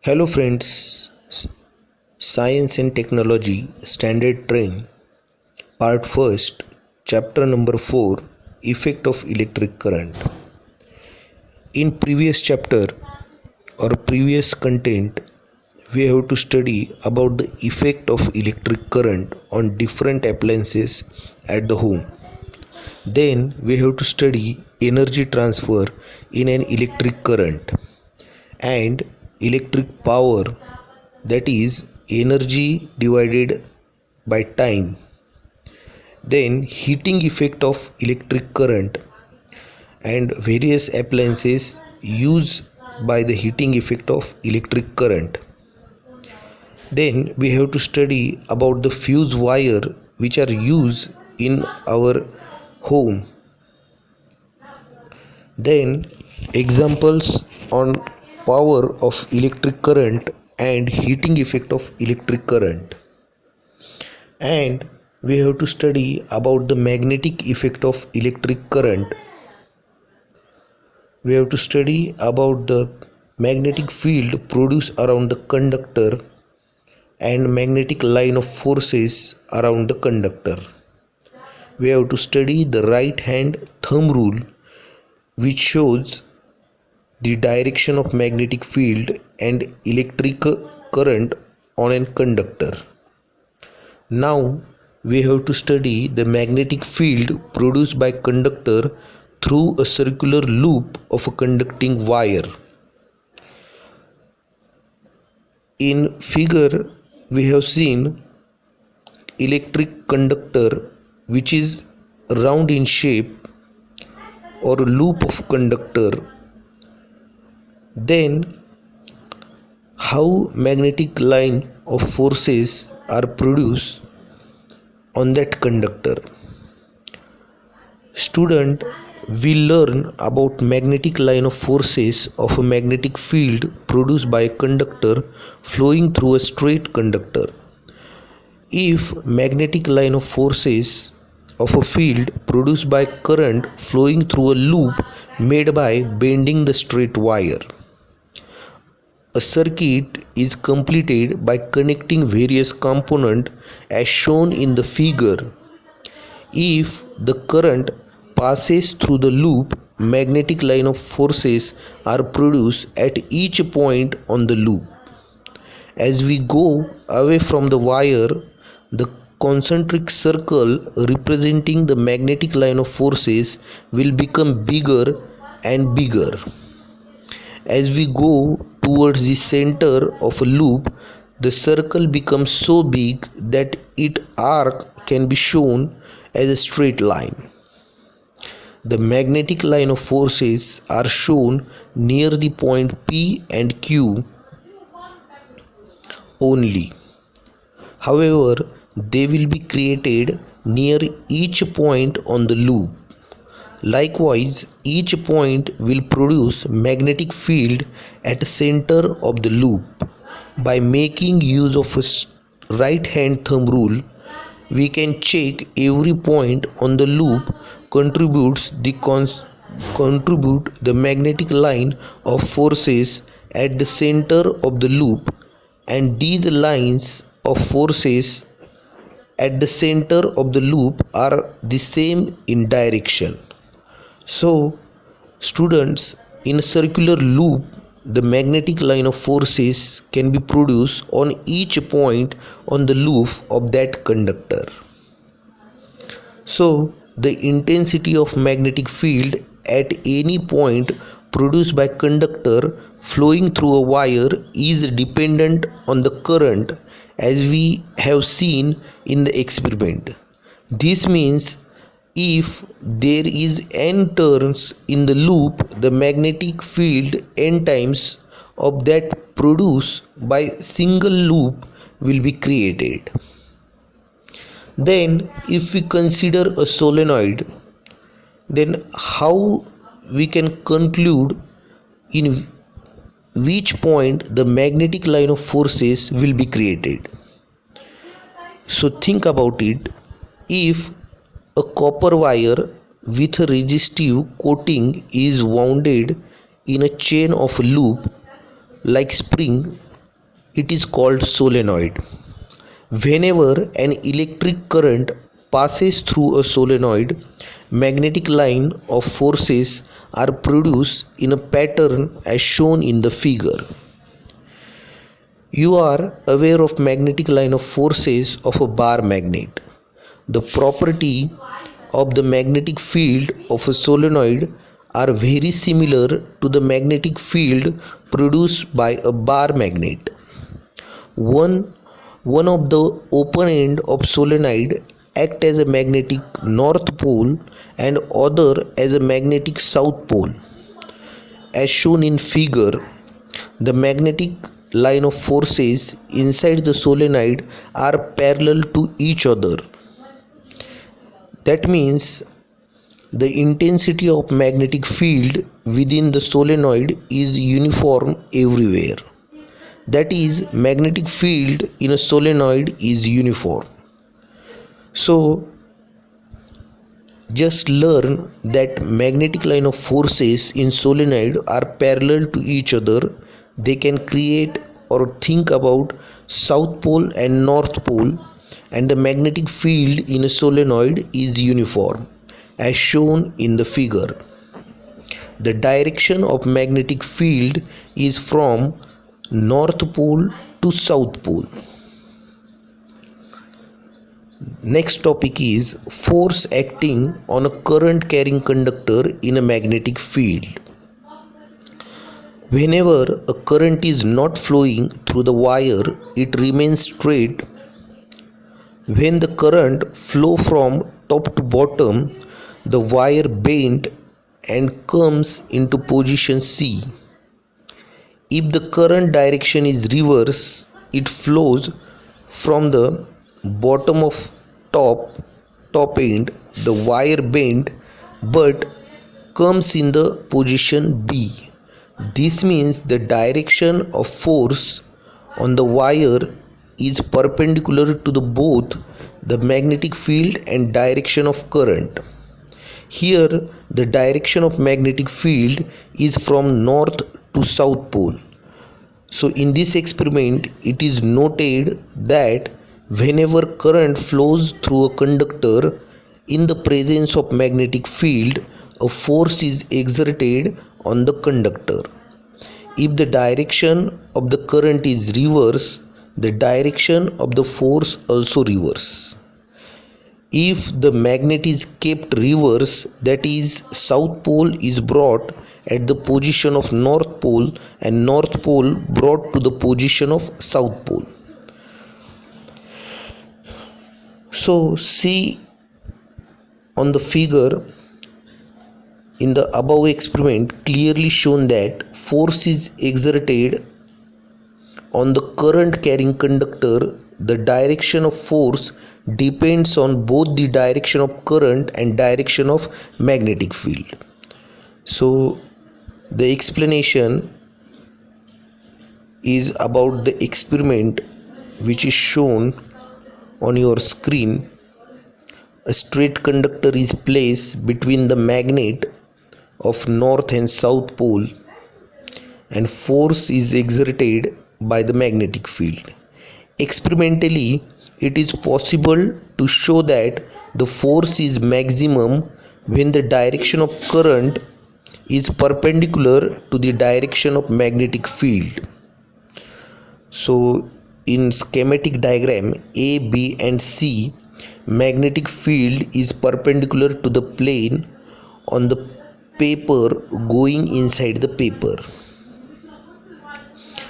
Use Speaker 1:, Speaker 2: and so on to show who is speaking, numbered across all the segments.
Speaker 1: Hello friends, Science and Technology Standard Train Part 1st, Chapter number 4, Effect of Electric Current. In previous chapter or previous content, we have to study about the effect of electric current on different appliances at the home. Then we have to study energy transfer in an electric current and electric power, that is energy divided by time. Then heating effect of electric current and various appliances used by the heating effect of electric current. Then we have to study about the fuse wire which are used in our home. Then examples on power of electric current and heating effect of electric current. And we have to study about the magnetic effect of electric current. We have to study about the magnetic field produced around the conductor and magnetic line of forces around the conductor. We have to study the right hand thumb rule, which shows the direction of magnetic field and electric current on a conductor. Now we have to study the magnetic field produced by conductor through a circular loop of a conducting wire. In figure we have seen electric conductor which is round in shape or loop of conductor. Then how magnetic line of forces are produced on that conductor. Student, we learn about magnetic line of forces of a magnetic field produced by a conductor flowing through a straight conductor. If magnetic line of forces of a field produced by current flowing through a loop made by bending the straight wire. A circuit is completed by connecting various components as shown in the figure. If the current passes through the loop, magnetic line of forces are produced at each point on the loop. As we go away from the wire, the concentric circle representing the magnetic line of forces will become bigger and bigger. As we go towards the center of a loop, the circle becomes so big that its arc can be shown as a straight line. The magnetic line of forces are shown near the point P and Q only. However, they will be created near each point on the loop. Likewise, each point will produce magnetic field at the center of the loop. By making use of a right hand thumb rule, we can check every point on the loop contribute the magnetic line of forces at the center of the loop, and these lines of forces at the center of the loop are the same in direction. So, students, in a circular loop, the magnetic line of forces can be produced on each point on the loop of that conductor. So, the intensity of magnetic field at any point produced by conductor flowing through a wire is dependent on the current, as we have seen in the experiment. This means if there is n turns in the loop, the magnetic field n times of that produced by single loop will be created. Then if we consider a solenoid, then how we can conclude in which point the magnetic line of forces will be created. So think about it. If a copper wire with a resistive coating is wounded in a chain of loop like spring, it is called solenoid. Whenever an electric current passes through a solenoid, magnetic line of forces are produced in a pattern as shown in the figure. You are aware of magnetic line of forces of a bar magnet. The property of the magnetic field of a solenoid are very similar to the magnetic field produced by a bar magnet. One of the open end of solenoid act as a magnetic north pole and other as a magnetic south pole. As shown in figure, the magnetic line of forces inside the solenoid are parallel to each other. That means the intensity of magnetic field within the solenoid is uniform everywhere. That is, magnetic field in a solenoid is uniform. So just learn that magnetic line of forces in solenoid are parallel to each other. They can create or think about south pole and north pole, and the magnetic field in a solenoid is uniform as shown in the figure. The direction of magnetic field is from north pole to south pole. Next topic is force acting on a current carrying conductor in a magnetic field. Whenever a current is not flowing through the wire, it remains straight. When the current flow from top to bottom, the wire bends and comes into position C. If the current direction is reverse, it flows from the bottom of top end, the wire bend but comes in the position B. This means the direction of force on the wire is perpendicular to the both the magnetic field and direction of current. Here the direction of magnetic field is from north to south pole. So in this experiment it is noted that whenever current flows through a conductor in the presence of magnetic field, a force is exerted on the conductor. If the direction of the current is reverse, the direction of the force also reverse. If the magnet is kept reverse, that is, south pole is brought at the position of north pole and north pole brought to the position of south pole. So see on the figure in the above experiment clearly shown that force is exerted on the current carrying conductor. The direction of force depends on both the direction of current and direction of magnetic field. So the explanation is about the experiment which is shown on your screen. A straight conductor is placed between the magnet of north and south pole and force is exerted by the magnetic field. Experimentally, it is possible to show that the force is maximum when the direction of current is perpendicular to the direction of magnetic field. So in schematic diagram A, B and C, magnetic field is perpendicular to the plane on the paper going inside the paper.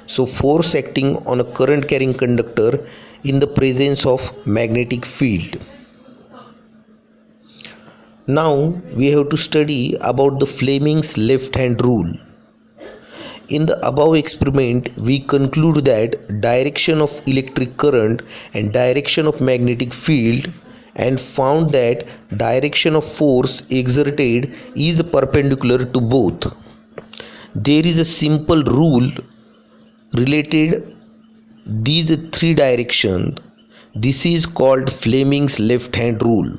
Speaker 1: So force acting on a current carrying conductor in the presence of magnetic field. Now we have to study about the Fleming's left hand rule. In the above experiment, we conclude that direction of electric current and direction of magnetic field, and found that direction of force exerted is perpendicular to both. There is a simple rule related these three directions. This is called Fleming's left hand rule.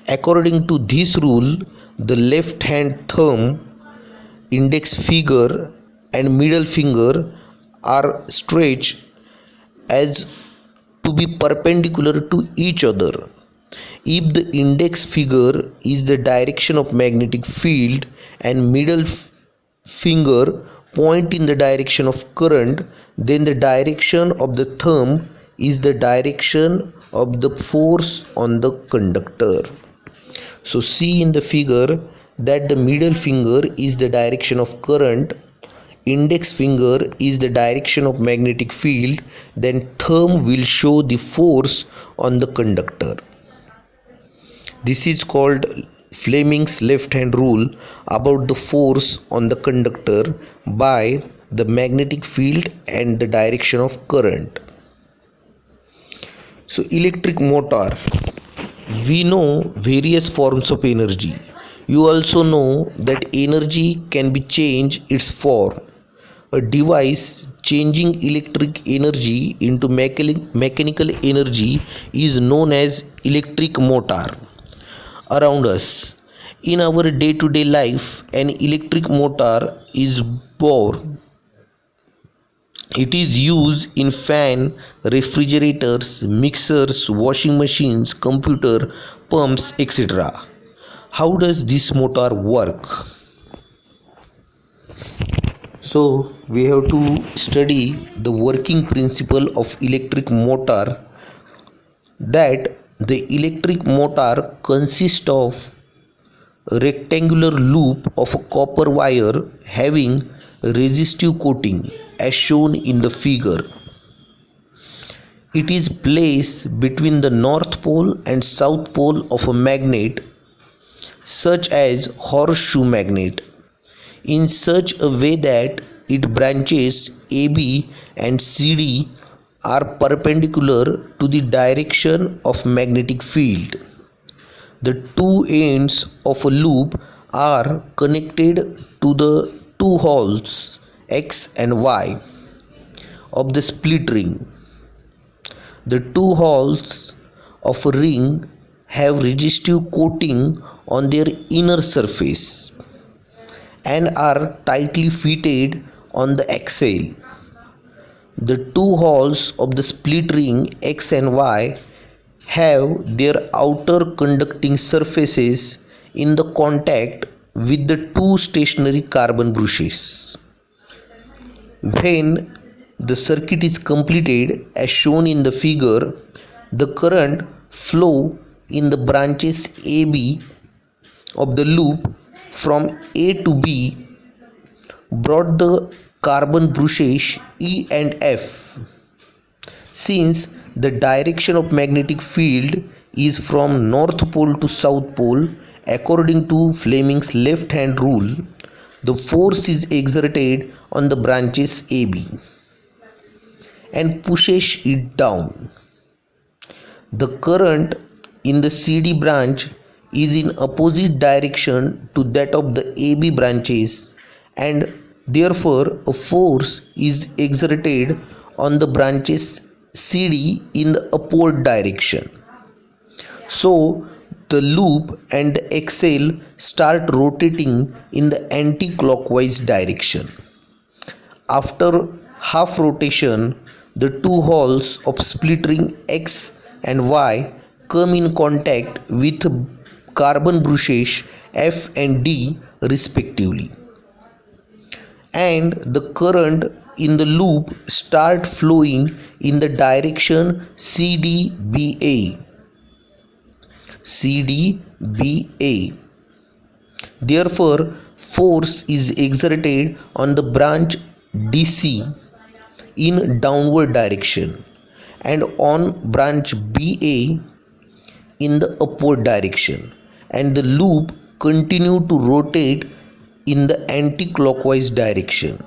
Speaker 1: According to this rule, the left hand thumb, index finger and middle finger are stretched as to be perpendicular to each other. If the index finger is the direction of magnetic field and middle finger point in the direction of current, then the direction of the thumb is the direction of the force on the conductor. So see in the figure that the middle finger is the direction of current, index finger is the direction of magnetic field, then thumb will show the force on the conductor. This is called Fleming's left hand rule about the force on the conductor by the magnetic field and the direction of current. So electric motor, we know various forms of energy. You also know that energy can be changed its form. A device changing electric energy into mechanical energy is known as electric motor. Around us, in our day-to-day life, an electric motor is born. It is used in fan, refrigerators, mixers, washing machines, computer, pumps, etc. How does this motor work? So we have to study the working principle of electric motor, that the electric motor consists of a rectangular loop of a copper wire having a resistive coating as shown in the figure. It is placed between the north pole and south pole of a magnet such as horseshoe magnet in such a way that its branches AB and CD are perpendicular to the direction of magnetic field. The two ends of a loop are connected to the two holes X and Y of the split ring. The two holes of a ring have resistive coating on their inner surface and are tightly fitted on the axle. The two holes of the split ring X and Y have their outer conducting surfaces in the contact with the two stationary carbon brushes. When the circuit is completed as shown in the figure, the current flow in the branches AB of the loop from A to B brought the carbon brushes E and F. Since the direction of magnetic field is from north pole to south pole according to Fleming's left hand rule, the force is exerted on the branches AB and pushes it down. The current in the CD branch is in opposite direction to that of the AB branches, and therefore a force is exerted on the branches CD in the upward direction. So the loop and the axle start rotating in the anti-clockwise direction. After half rotation, the two holes of split ring X and Y come in contact with carbon brushes F and D respectively, and the current in the loop start flowing in the direction CDBA. Therefore, force is exerted on the branch DC in downward direction and on branch BA in the upward direction, and the loop continue to rotate in the anti-clockwise direction.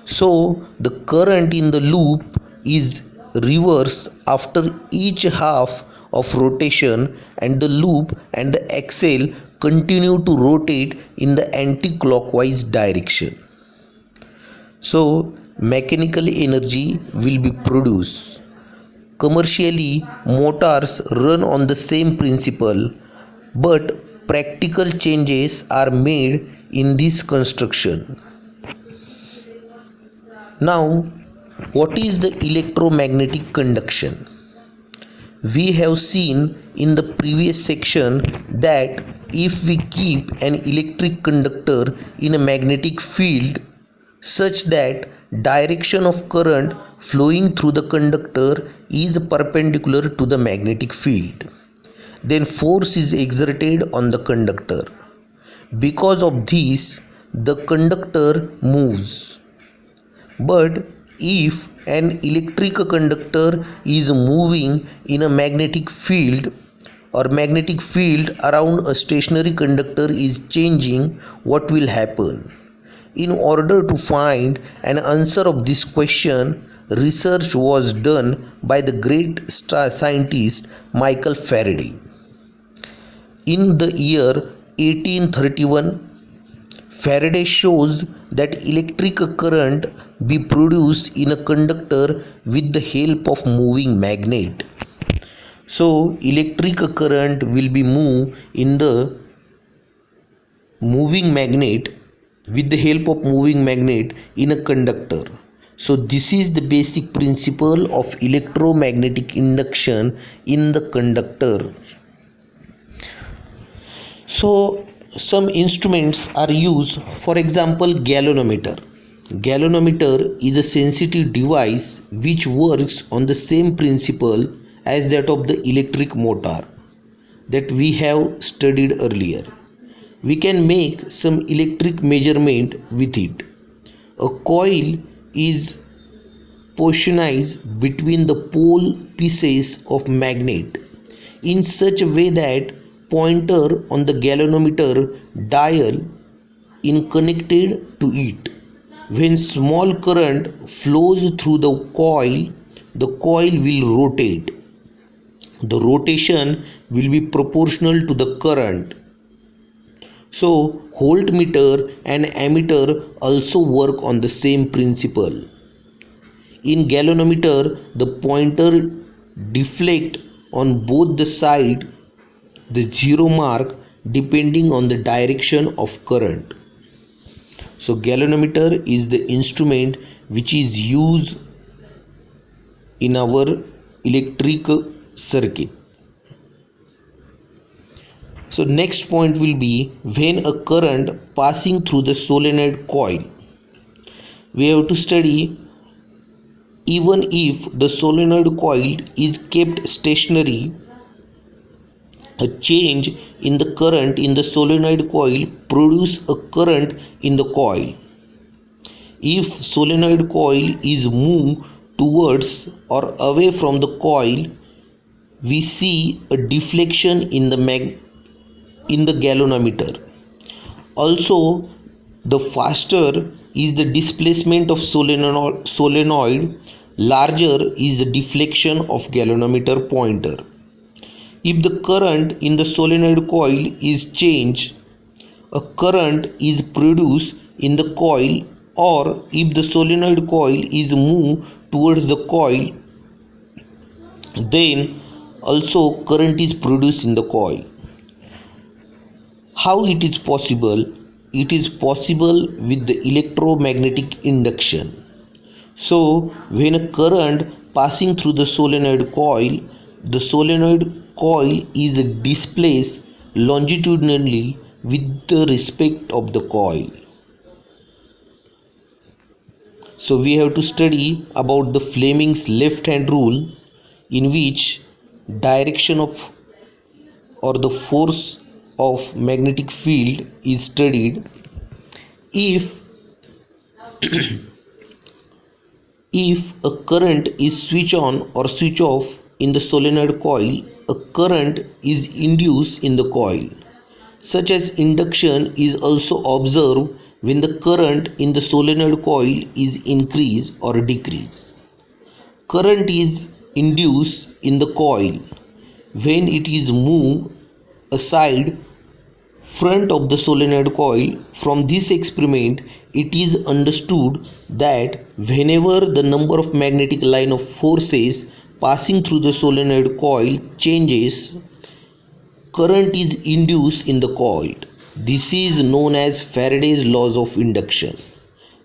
Speaker 1: So the current in the loop is reversed after each half of rotation, and the loop and the axle continue to rotate in the anti-clockwise direction. So mechanical energy will be produced. Commercially, motors run on the same principle, but practical changes are made in this construction. Now What is the electromagnetic conduction? We have seen in the previous section that if we keep an electric conductor in a magnetic field such that direction of current flowing through the conductor is perpendicular to the magnetic field, then force is exerted on the conductor. Because of this, the conductor moves. But if an electric conductor is moving in a magnetic field, or magnetic field around a stationary conductor is changing, what will happen? In order to find an answer of this question, research was done by the great scientist Michael Faraday. In the year 1831, Faraday shows that electric current be produced in a conductor with the help of moving magnet. So electric current will be moved in the moving magnet with the help of moving magnet in a conductor. So this is the basic principle of electromagnetic induction in the conductor. So some instruments are used, for example galvanometer. Galvanometer is a sensitive device which works on the same principle as that of the electric motor that we have studied earlier. We can make some electric measurement with it. A coil is positioned between the pole pieces of magnet in such a way that pointer on the galvanometer dial is connected to it. When small current flows through the coil will rotate. The rotation will be proportional to the current. So voltmeter and ammeter also work on the same principle. In galvanometer, the pointer deflect on both the side the zero mark depending on the direction of current. So galvanometer is the instrument which is used in our electric circuit. So next point will be when a current passing through the solenoid coil. We have to study even if the solenoid coil is kept stationary, a change in the current in the solenoid coil produces a current in the coil. If solenoid coil is moved towards or away from the coil, we see a deflection in the galvanometer. Also, the faster is the displacement of solenoid, larger is the deflection of galvanometer pointer. If the current in the solenoid coil is changed, a current is produced in the coil, or if the solenoid coil is moved towards the coil, then also current is produced in the coil. How it is possible? It is possible with the electromagnetic induction. So when a current passing through the solenoid coil is displaced longitudinally with the respect of the coil. So we have to study about the Fleming's left hand rule, in which direction of or the force of magnetic field is studied. If a current is switch on or switch off in the solenoid coil, a current is induced in the coil. Such as induction is also observed when the current in the solenoid coil is increased or decreased. Current is induced in the coil when it is moved aside front of the solenoid coil. From this experiment, it is understood that whenever the number of magnetic line of forces passing through the solenoid coil changes, current is induced in the coil. This is known as Faraday's laws of induction.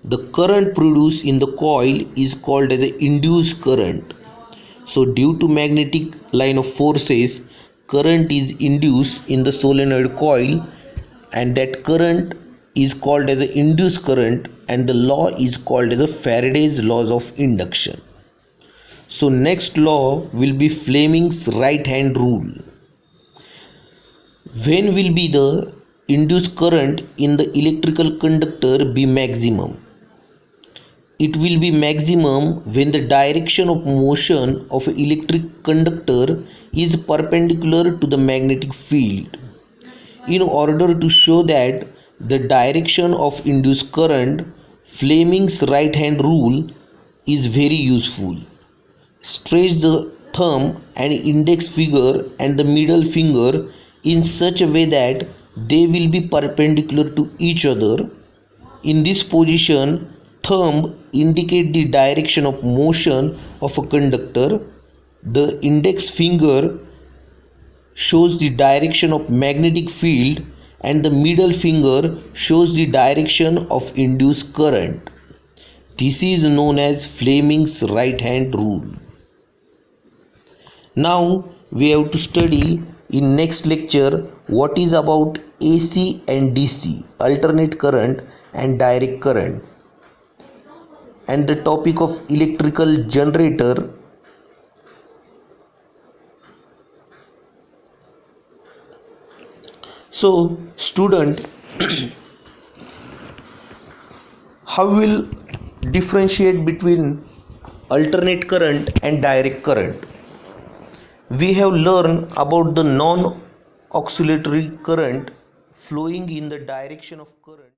Speaker 1: the current produced in the coil is called as the induced current. So due to magnetic line of forces, current is induced in the solenoid coil, and that current is called as the induced current, and the law is called as the Faraday's laws of induction. So next law will be Fleming's right hand rule. When will be the induced current in the electrical conductor be maximum? It will be maximum when the direction of motion of an electric conductor is perpendicular to the magnetic field. In order to show that the direction of induced current, Fleming's right hand rule is very useful. Stretch the thumb and index finger and the middle finger in such a way that they will be perpendicular to each other. In this position, thumb indicate the direction of motion of a conductor. The index finger shows the direction of magnetic field, and the middle finger shows the direction of induced current. This is known as Fleming's right hand rule. Now we have to study in next lecture what is about AC and DC, alternate current and direct current, and the topic of electrical generator. So student, how will differentiate between alternate current and direct current? We have learned about the non-oscillatory current flowing in the direction of current.